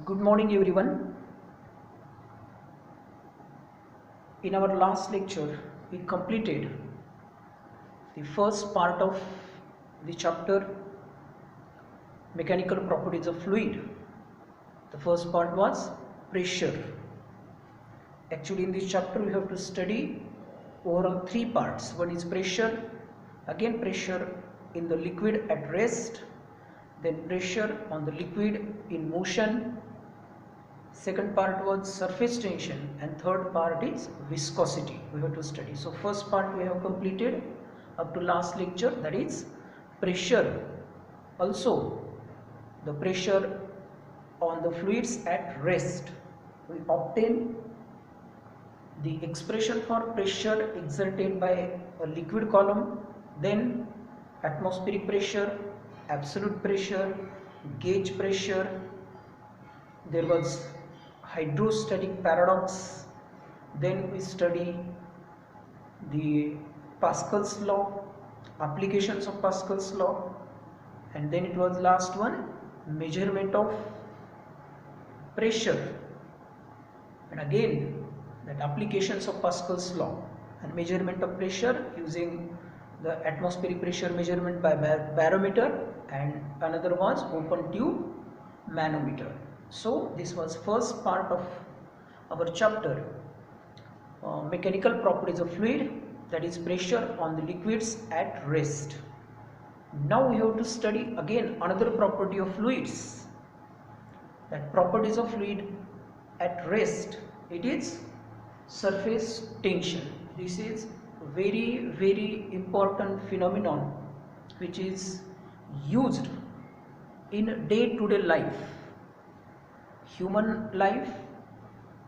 Good morning, everyone. In our last lecture, we completed the first part of the chapter Mechanical Properties of Fluid. The first part was pressure. Actually, in this chapter, we have to study overall three parts. One is pressure, again pressure in the liquid at rest, then pressure on the liquid in motion. Second part was surface tension, and third part is viscosity. We have to study. So first part we have completed up to last lecture, that is pressure. Also the pressure on the fluids at rest. We obtain the expression for pressure exerted by a liquid column, then atmospheric pressure, absolute pressure, gauge pressure. There was hydrostatic paradox. Then we study the Pascal's law, applications of Pascal's law, and then it was last one, measurement of pressure, and again that applications of Pascal's law and measurement of pressure using the atmospheric pressure measurement by barometer, and another was open tube manometer. So this was first part of our chapter mechanical properties of fluid, that is pressure on the liquids at rest. Now we have to study again another property of fluids, that properties of fluid at rest. It is surface tension. This is very important phenomenon which is used in day-to-day life. Human life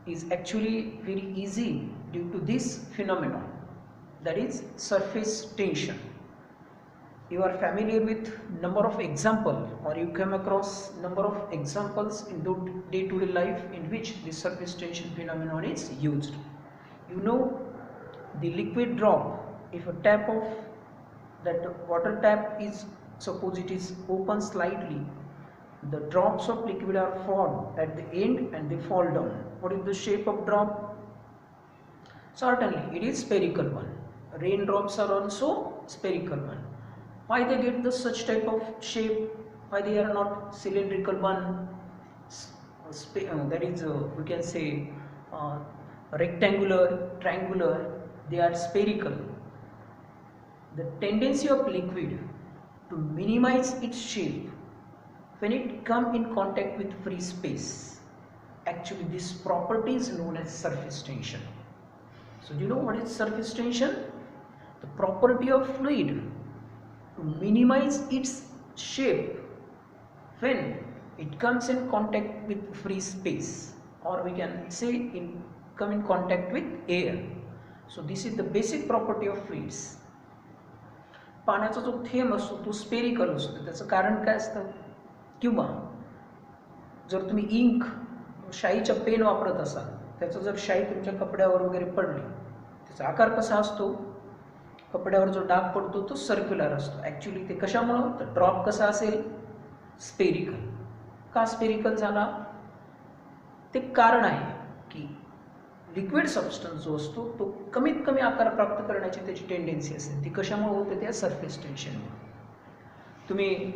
is actually very easy due to this phenomenon, that is surface tension. You are familiar with number of examples, or you come across number of examples in day-to-day life in which this surface tension phenomenon is used. You know, the liquid drop, if a tap of that water tap is, suppose it is open slightly, the drops of liquid are formed at the end and they fall down. What is the shape of drop? Certainly it is spherical one. Raindrops are also spherical one. Why they get the such type of shape? Why they are not cylindrical one? That is we can say rectangular, triangular. They are spherical. The tendency of liquid to minimize its shape when it comes in contact with free space. Actually this property is known as surface tension. So do you know what is surface tension? The property of fluid to minimize its shape when it comes in contact with free space, or we can say come in contact with air. So this is the basic property of fluids. पाण्याचा जो थेंब असतो तो spherical असतो. त्याचं कारण काय असतं? किंवा जर तुम्ही इंक शाईच्या पेन वापरत असाल, त्याचं जर शाई तुमच्या कपड्यावर वगैरे पडली, त्याचा आकार कसा असतो? कपड्यावर जो डाग पडतो तो सर्क्युलर असतो. ॲक्च्युली ते कशामुळं? तर ड्रॉप कसा असेल? स्पेरिकल. का स्पेरिकल झाला? ते कारण आहे की लिक्विड सबस्टन्स जो असतो तो कमीत कमी आकार प्राप्त करण्याची त्याची टेंडन्सी असते. ती कशामुळे होते? त्या सरफेस टेन्शनमुळे. तुम्ही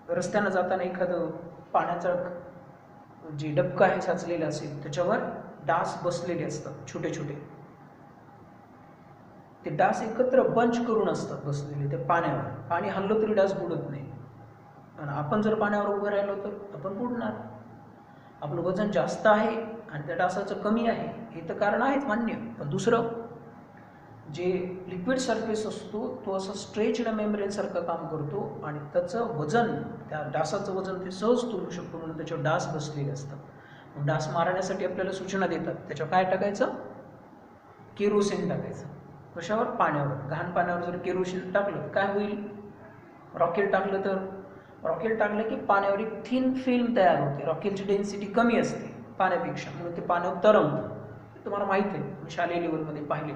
रस्त्यानं जाताना एखादं पाण्याचं जे डबकं आहे साचलेलं असेल, त्याच्यावर डास बसलेले असतात छोटे छोटे. ते डास एकत्र बंच करून असतात बसलेले त्या पाण्यावर. पाणी हल्लं तरी डास बुडत नाही, आणि आपण जर पाण्यावर उभं राहिलो तर आपण बुडणार. आपलं वजन जास्त आहे आणि त्या डासाचं कमी आहे, हे तर कारण आहेच मान्य. पण दुसरं जे लिक्विड सरफेस असतो तो असं स्ट्रेच्ड मेम्ब्रेन सारखं काम करतो, आणि त्याचं वजन, त्या डासाचं वजन ते सहज तोलू शकतो, म्हणून त्याच्यावर डास बसलेले असतात. डास मारण्यासाठी आपल्याला सूचना देतात. त्याच्यावर काय टाकायचं? केरोसिन टाकायचं. कशावर? पाण्यावर. घाण पाण्यावर जर केरोसिन टाकलं काय होईल? रॉकेल टाकलं तर रॉकेल टाकलं की पाण्यावर एक थिन फिल्म तयार होते. रॉकेलची डेन्सिटी कमी असते पाण्यापेक्षा, म्हणून ते पाण्यावर तरंगतं. तुम्हाला माहीत आहे, तुम्ही शालेय लेवलमध्ये पाहिले.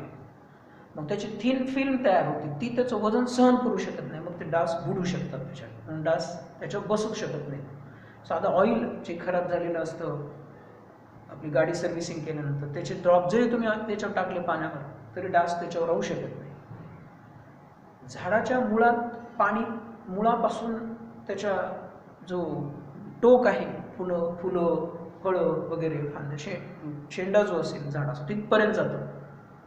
मग त्याची थिन फिल्म तयार होते, ती त्याचं वजन सहन करू शकत नाही, मग ते डास बुडू शकतात त्याच्यात, म्हणून डास त्याच्यावर बसू शकत नाही. साधं ऑइल जे खराब झालेलं असतं, आपली गाडी सर्व्हिसिंग केल्यानंतर त्याचे ड्रॉप जरी तुम्ही त्याच्यावर टाकले पाण्यावर तरी डास त्याच्यावर राहू शकत नाही. झाडाच्या मुळात पाणी, मुळापासून त्याच्या जो टोक आहे, फुलं फळं वगैरे फांद्या, शेंडा जो असेल झाडाचा तिथपर्यंत जातं.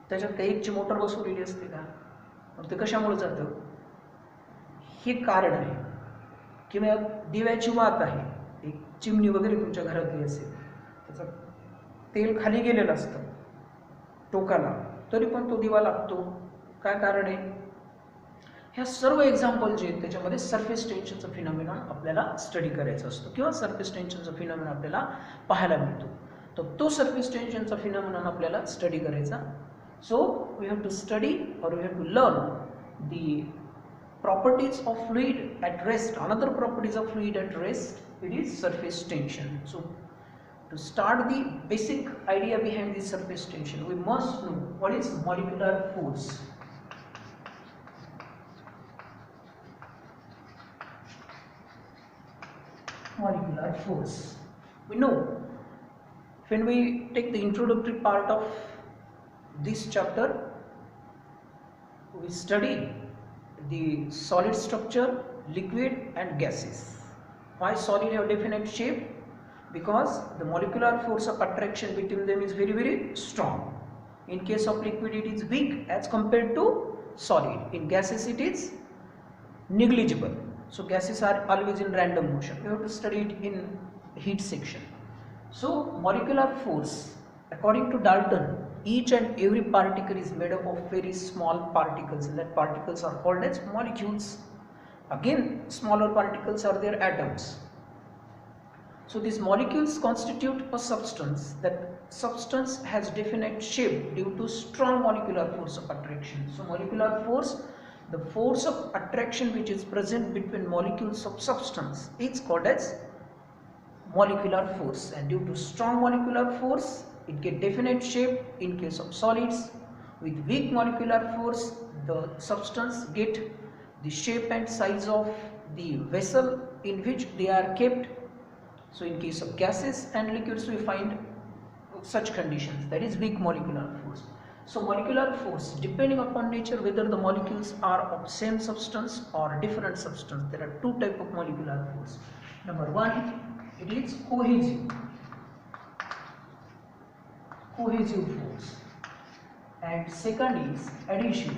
त्याच्यात काही एकची मोटर बसवलेली असते का? मग ते कशामुळे जातं? हे कारण आहे. किंवा दिव्याची वात आहे, एक चिमणी वगैरे तुमच्या घरातली असेल, त्याचं तेल खाली गेलेलं असतं टोकाला, तरी पण तो दिवा लागतो. काय कारण आहे? ह्या सर्व एक्झाम्पल जे आहेत त्याच्यामध्ये सरफेस टेन्शनचा फिनॉमिनॉन आपल्याला स्टडी करायचा असतो किंवा सरफेस टेन्शनचा फिनॉमिनॉन आपल्याला पाहायला मिळतो. तर तो सरफेस टेन्शनचा फिनॉमिनॉन आपल्याला स्टडी करायचा. So we have to study और we have to learn the properties of fluid at rest. Another properties of fluid at rest, it is surface tension. So to start the basic idea behind this surface tension, we must know what is molecular force. Molecular force, we know when we take the introductory part of this chapter, we study the solid structure, liquid and gases. Why solid have definite shape? Because the molecular force of attraction between them is very, very strong. In case of liquid it is weak as compared to solid. In gases it is negligible. So gases are always in random motion. We have to study it in heat section. So molecular force, according to Dalton, each and every particle is made up of very small particles, and that particles are called as molecules. Again, smaller particles are their atoms. So these molecules constitute a substance. That substance has definite shape due to strong molecular force of attraction. So molecular force, the force of attraction which is present between molecules of substance, is called as molecular force. And due to strong molecular force, it get definite shape in case of solids. With weak molecular force, the substance get the shape and size of the vessel in which they are kept. So in case of gases and liquids, we find such conditions, that is weak molecular force. So molecular force, depending upon nature, whether the molecules are of same substance or different substance, there are two types of molecular force. Number one, it is cohesive force, and second is adhesive.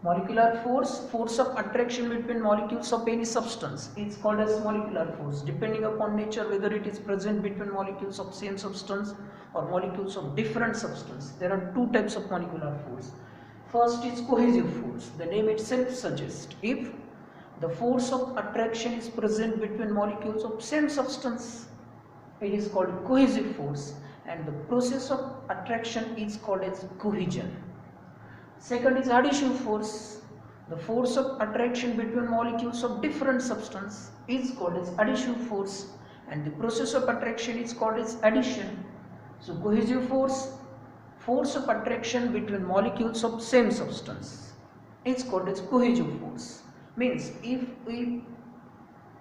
Molecular force, force of attraction between molecules of any substance, is called as molecular force, depending upon nature, whether it is present between molecules of same substance or molecules of different substance. There are two types of molecular force. First is cohesive force. The name itself suggests, if the force of attraction is present between molecules of same substance, it is called cohesive force, and the process of attraction is called as cohesion. Second is adhesive force. The force of attraction between molecules of different substance is called as adhesive force, and the process of attraction is called as addition. So cohesive force, force of attraction between molecules of same substance, is called as cohesive force. Means if we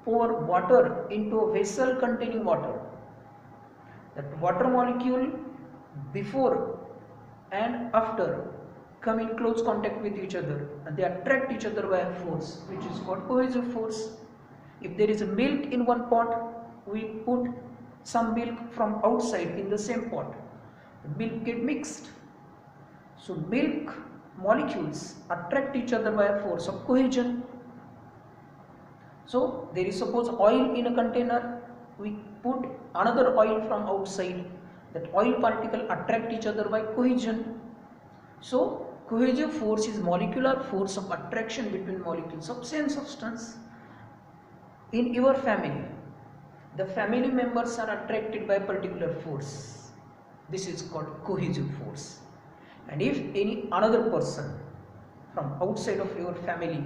pour water into a vessel containing water, that water molecule before and after come in close contact with each other, and they attract each other by a force which is called cohesive force. If there is a milk in one pot, we put some milk from outside in the same pot, the milk get mixed. So milk molecules attract each other by a force of cohesion. So there is suppose oil in a container, we put another oil from outside, that oil particle attract each other by cohesion. So cohesive force is molecular force of attraction between molecules of same substance. In your family, the family members are attracted by a particular force. This is called cohesive force. And if any another person from outside of your family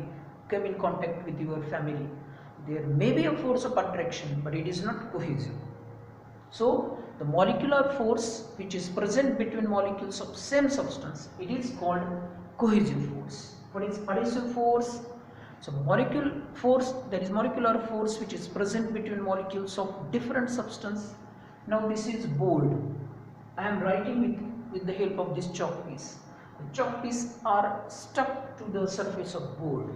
come in contact with your family, there may be a force of attraction, but it is not cohesive. So the molecular force which is present between molecules of same substance, it is called cohesive force. What is adhesive force? So molecule force, that is molecular force which is present between molecules of different substance. Now this is board. I am writing with the help of this chalk piece. The chalk pieces are stuck to the surface of board.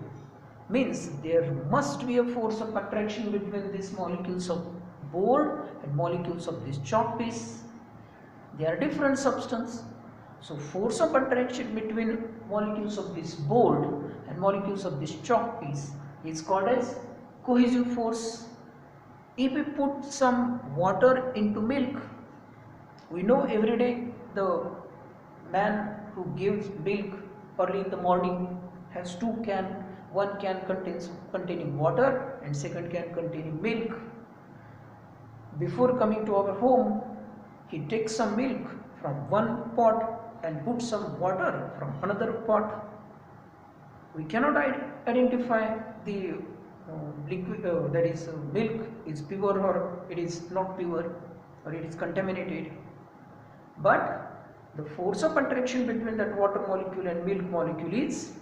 Means there must be a force of attraction between these molecules of board and molecules of this chalk piece. They are different substance. So force of attraction between molecules of this board and molecules of this chalk piece is called as cohesive force. If we put some water into milk, we know every day the man who gives milk early in the morning has two cans. One can containing water and second can containing milk. Before coming to our home, he takes some milk from one pot and puts some water from another pot. We cannot identify the liquid, that is milk is pure or it is not pure or it is contaminated. But the force of attraction between that water molecule and milk molecule is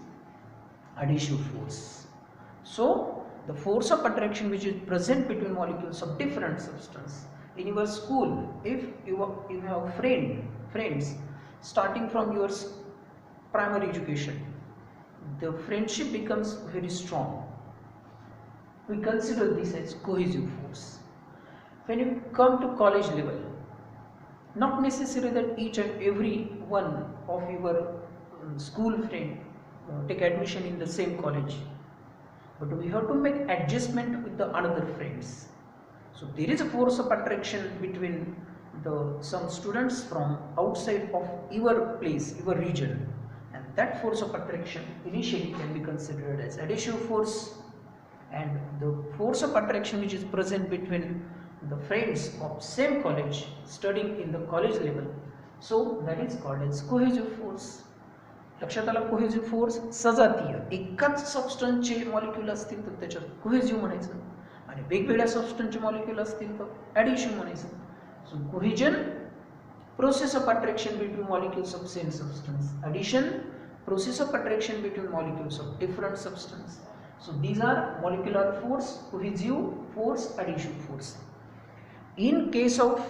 adhesive force. So the force of attraction which is present between molecules of different substance. In your school, if you have friends starting from your primary education, the friendship becomes very strong. We consider this as cohesive force. When you come to college level, not necessary that each and every one of your school friend take admission in the same college, but we have to make adjustment with the another friends. So there is a force of attraction between some students from outside of your place, your region, and that force of attraction initially can be considered as adhesive force, and the force of attraction which is present between the friends of same college studying in the college level, so that is called as cohesive force. लक्षात आला cohesive force सजातीय एकाच सबस्टन्सचे molecule असतील तर त्याच्यात cohesive म्हणायचं आणि वेगवेगळ्या सबस्टन्सचे मॉलिक्यूल असतील तर ॲडिशन म्हणायचं. सो cohesion process of attraction between molecules of same substance, addition process of attraction between molecules of different substance. So these are molecular force, cohesive force, addition force. In case of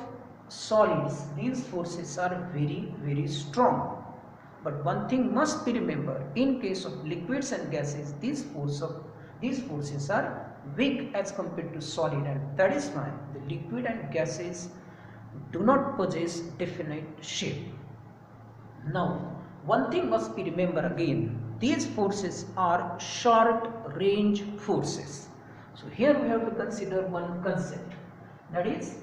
solids, these forces are very strong. But one thing must be remembered, in case of liquids and gases, these forces are weak as compared to solid, and that is why the liquid and gases do not possess definite shape. Now, one thing must be remembered again, these forces are short range forces. So here we have to consider one concept, that is,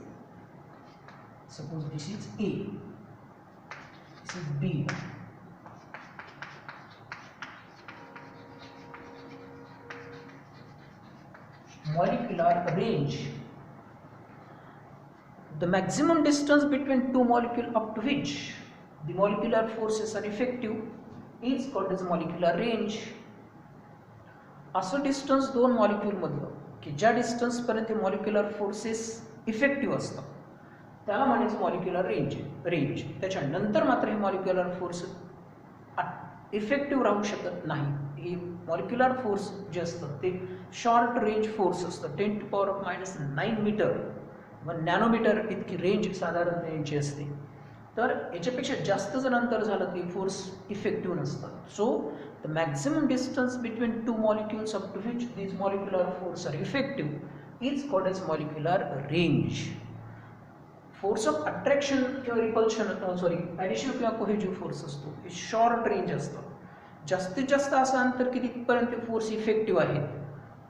suppose this is A, this is B. Molecular range, the maximum distance between two molecules up to which the molecular forces are effective is called as molecular range. असं distance दोन molecule मधलं की ज्या distance पर्यंत molecular forces effective असतात त्याला म्हणायचं molecular range. त्याच्यानंतर मात्र हे मॉलिक्युलर फोर्स इफेक्टिव्ह राहू शकत नाही. हे मॉलिक्युलर फोर्स जे असतात ते शॉर्ट रेंज फोर्स असतं. 10⁻⁹ मीटर व नॅनोमीटर इतकी रेंज साधारण यांची असते. तर याच्यापेक्षा जास्त जर अंतर झालं की फोर्स इफेक्टिव्ह नसतात. So the maximum distance between two molecules up to which these molecular force are effective is called as molecular range. Force of attraction किंवा रिपल्शन ॲडिशन किंवा कोहेजिव्ह फोर्स असतो हे शॉर्ट रेंज असतं. जास्तीत जास्त असं अंतर कितीपर्यंत फोर्स इफेक्टिव्ह आहेत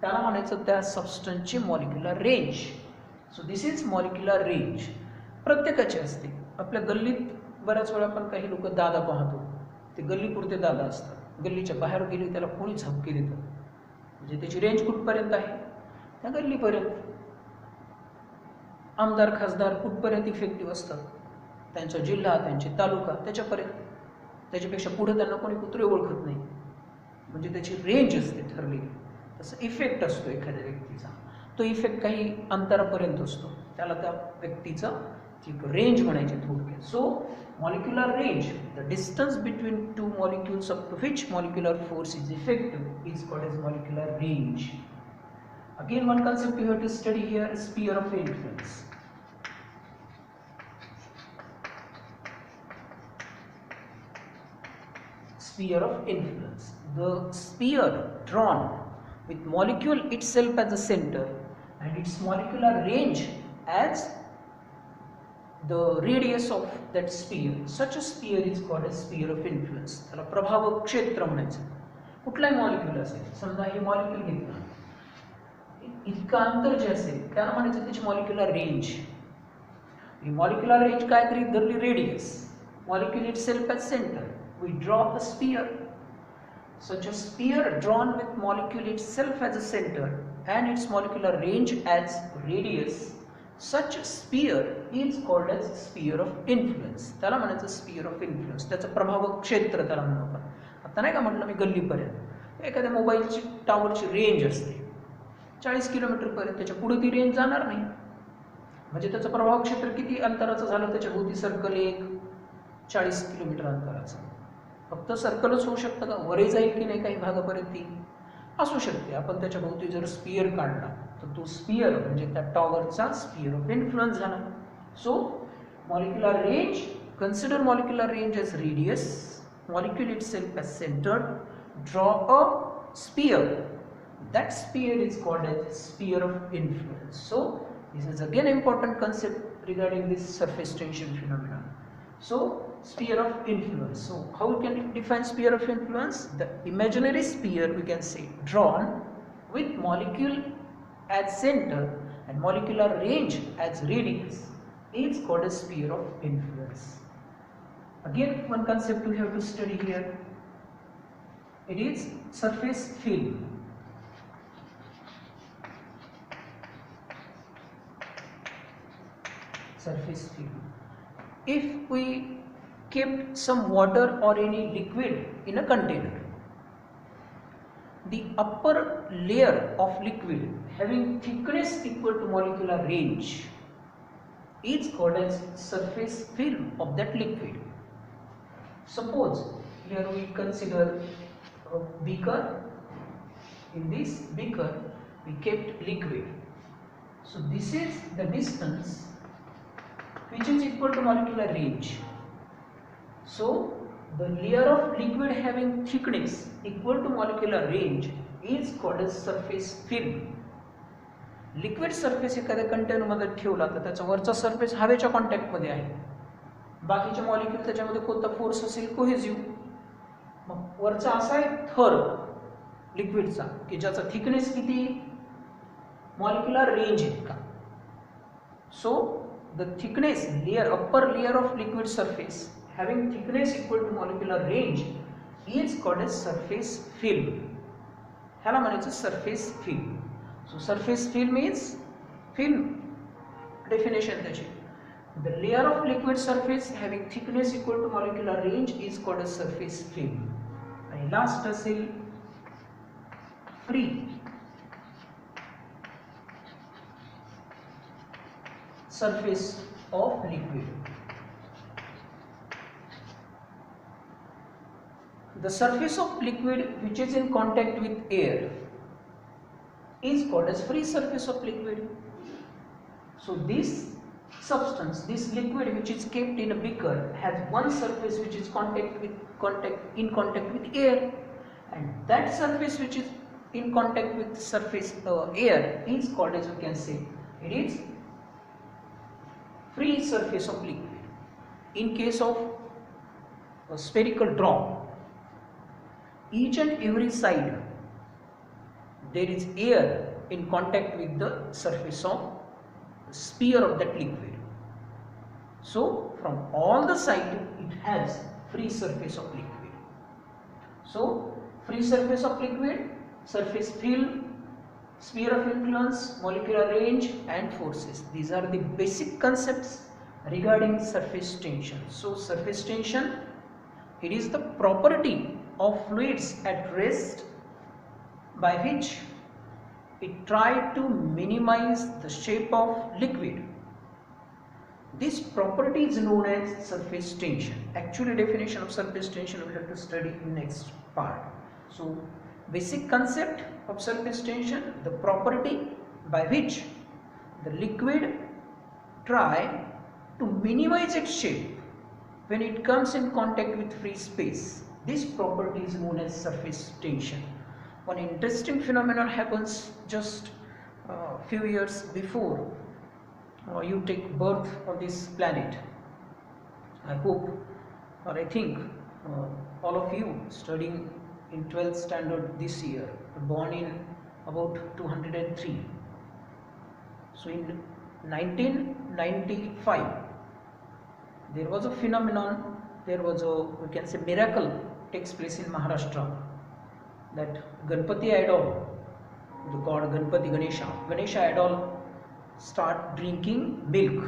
त्याला म्हणायचं त्या सबस्टन्सची molecular range. So this is molecular range. प्रत्येकाची असते. आपल्या गल्लीत बऱ्याच वेळा आपण काही लोक दादा पाहतो, ते गल्लीपुरते दादा असतात. गल्लीच्या बाहेर गेले त्याला कोणी झपके देतं, म्हणजे त्याची रेंज कुठपर्यंत आहे त्या गल्लीपर्यंत. आमदार खासदार कुठपर्यंत इफेक्टिव्ह असतात, त्यांचा जिल्हा त्यांचे तालुका त्याच्यापर्यंत. त्याच्यापेक्षा पुढे त्यांना कोणी कुत्रे ओळखत नाही, म्हणजे त्याची रेंज असते ठरलेली. तसं इफेक्ट असतो एखाद्या व्यक्तीचा, तो इफेक्ट काही अंतरापर्यंत असतो, त्याला त्या व्यक्तीचा एक रेंज म्हणायची थोडक्यात. सो molecular range, the distance between two molecules up to which molecular force is effective is called as molecular range. Again, one concept you have to study here is sphere of influence. Sphere of influence. The sphere drawn with molecule itself as the center and its molecular range as the radius of that sphere. Such a sphere is called a sphere of influence. त्याला प्रभाव क्षेत्र म्हणायचं. कुठलाही molecule असेल, समजा हे molecule घेतलं, इतकं अंतर जे असेल त्याला म्हणायचं त्याची मॉलिक्युलर रेंज. ही मॉलिक्युलर रेंज काय करीत धरली radius, molecule itself as center, we draw a sphere. Such a sphere drawn with molecule itself as a center and its molecular range as radius. Such a sphere is called as sphere of influence. त्याला म्हणायचं sphere of influence. त्याचं प्रभाव क्षेत्र त्याला म्हणू आपण. आता नाही का म्हटलं मी गल्लीपर्यंत, एखाद्या मोबाईलची टावरची रेंज असते 40 किलोमीटर पर्यंत, त्याच्या पुढे ती रेंज जाणार नाही. म्हणजे त्याचं प्रभाव क्षेत्र किती अंतराचं झालं, त्याच्या भोवती सर्कल एक 40 किलोमीटर अंतराचं. फक्त सर्कलच होऊ शकतं का, वरही जाईल की नाही काही भागापर्यंत ती असू शकते. आपण त्याच्या भोवती जर स्पियर काढला तर तो स्पियर म्हणजे त्या टॉवरचा स्पियर ऑफ इन्फ्लुएन्स झाला. So molecular range, consider molecular range as radius, molecule itself as centred, draw a sphere, that sphere is called as sphere of influence. So this is again important concept regarding this surface tension phenomenon. So sphere of influence. So how we can define sphere of influence? The imaginary sphere we can say drawn with molecule as center and molecular range as radius is called a sphere of influence. Again, one concept we have to study here. It is surface film. Surface film. If we kept some water or any liquid in a container, the upper layer of liquid having thickness equal to molecular range is called as surface film of that liquid. Suppose here we consider a beaker. In this beaker we kept liquid. So this is the distance which is equal to molecular range. So the layer of liquid having thickness equal to molecular range is called as surface film. Liquid surface एखाद्या container मध्ये ठेवला तर त्याचा वरचा surface हवेच्या contact मध्ये आहे, बाकीचे मॉलिक्यूल त्याच्यामध्ये कोणता फोर्स असेल कोहेसिव्ह. मग वरचा असा आहे थर लिक्विडचा की ज्याचा थिकनेस किती मॉलिक्युलर रेंज इतका. सो the thickness layer, upper layer of liquid surface having thickness equal to molecular range is called as surface film. ह्याला म्हणायचं surface film. So surface film is film. Definition त्याची, the layer of liquid surface having thickness equal to molecular range is called as surface film. आणि last असेल free surface of liquid. The surface of liquid which is in contact with air is called as free surface of liquid. So this substance, this liquid which is kept in a beaker has one surface which is in contact with air, and that surface which is in contact with surface air is called as, we can say, it is free surface of liquid. In case of a spherical drop, each and every side there is air in contact with the surface of the sphere of that liquid. So from all the sides it has free surface of liquid. So free surface of liquid, surface film, sphere of influence, molecular range and forces. These are the basic concepts regarding surface tension. So surface tension, it is the property of fluids at rest by which it try to minimize the shape of liquid. This property is known as surface tension. Actually, definition of surface tension we have to study in next part. So, basic concept of surface tension, the property by which the liquid try to minimize its shape when it comes in contact with free space. This property is known as surface tension. One interesting phenomenon happens just a few years before you take birth on this planet. I hope, or I think, all of you studying in 12th standard this year born in about 203. So in 1995 there was a phenomenon, there was a, we can say, miracle takes place in Maharashtra, that Ganpati idol, the god Ganpati Ganesha idol start drinking milk.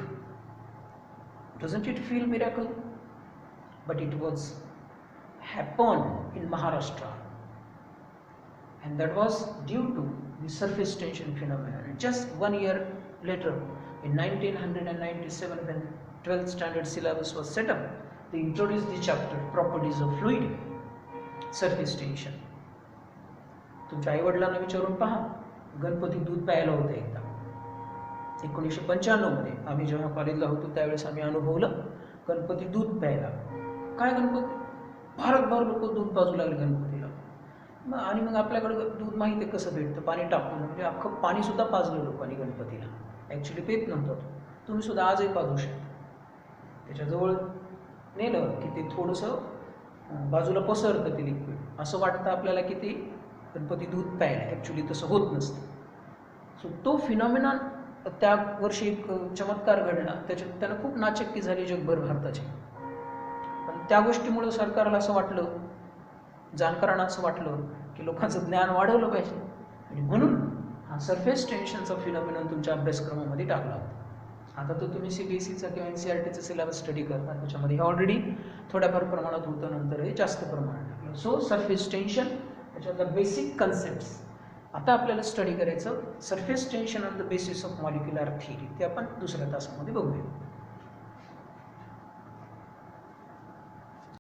Doesn't it feel miracle? But it was happened in Maharashtra, and that was due to the surface tension phenomenon. Just 1 year later, in 1997, when 12th standard syllabus was set up, they introduced the chapter properties of fluid, surface tension. तुमच्या आई वडिलांना विचारून पहा, गणपती दूध प्यायला होते एकदा 1995 मध्ये. आम्ही जेव्हा कॉलेजला होतो त्यावेळेस आम्ही अनुभवलं गणपती दूध प्यायला. काय गणपती, भारतभर लोक दूध पाजू लागले गणपतीला. आणि मग आपल्याकडे दूध माहिती आहे कसं भेटतं, पाणी टाकून, म्हणजे अख्खं पाणी सुद्धा पाजलं लोकांनी गणपतीला. ॲक्च्युली पेत नव्हतं, तुम्ही सुद्धा आजही पाजू शकता. त्याच्याजवळ नेलं की ते थोडंसं बाजूला पसरतं ते लिक्विड, असं वाटतं आपल्याला की ते गणपती दूध प्यायला. ॲक्च्युली तसं होत नसतं. सो तो फिनॉमिनॉन त्या वर्षी एक चमत्कार घडला, त्याच्यात त्यानं खूप नाचक्की झाली जगभर भारताची. पण त्या गोष्टीमुळे सरकारला असं वाटलं, जाणकारांना असं वाटलं की लोकांचं ज्ञान वाढवलं पाहिजे, आणि म्हणून हा सरफेस टेन्शनचा फिनॉमिनॉन तुमच्या अभ्यासक्रमामध्ये टाकला होता. आता तो तुम्ही CBSEचा किंवा NCERTचा सिलेबस स्टडी करता, त्याच्यामध्ये हे ऑलरेडी थोड्याफार प्रमाणात होतं, नंतर हे जास्त प्रमाणात. सो सरफेस टेन्शन, त्याच्यातल्या बेसिक कन्सेप्ट्स. आता आपल्याला स्टडी करायचं surface tension on the basis of molecular theory, ते आपण दुसऱ्या तासामध्ये बघूया.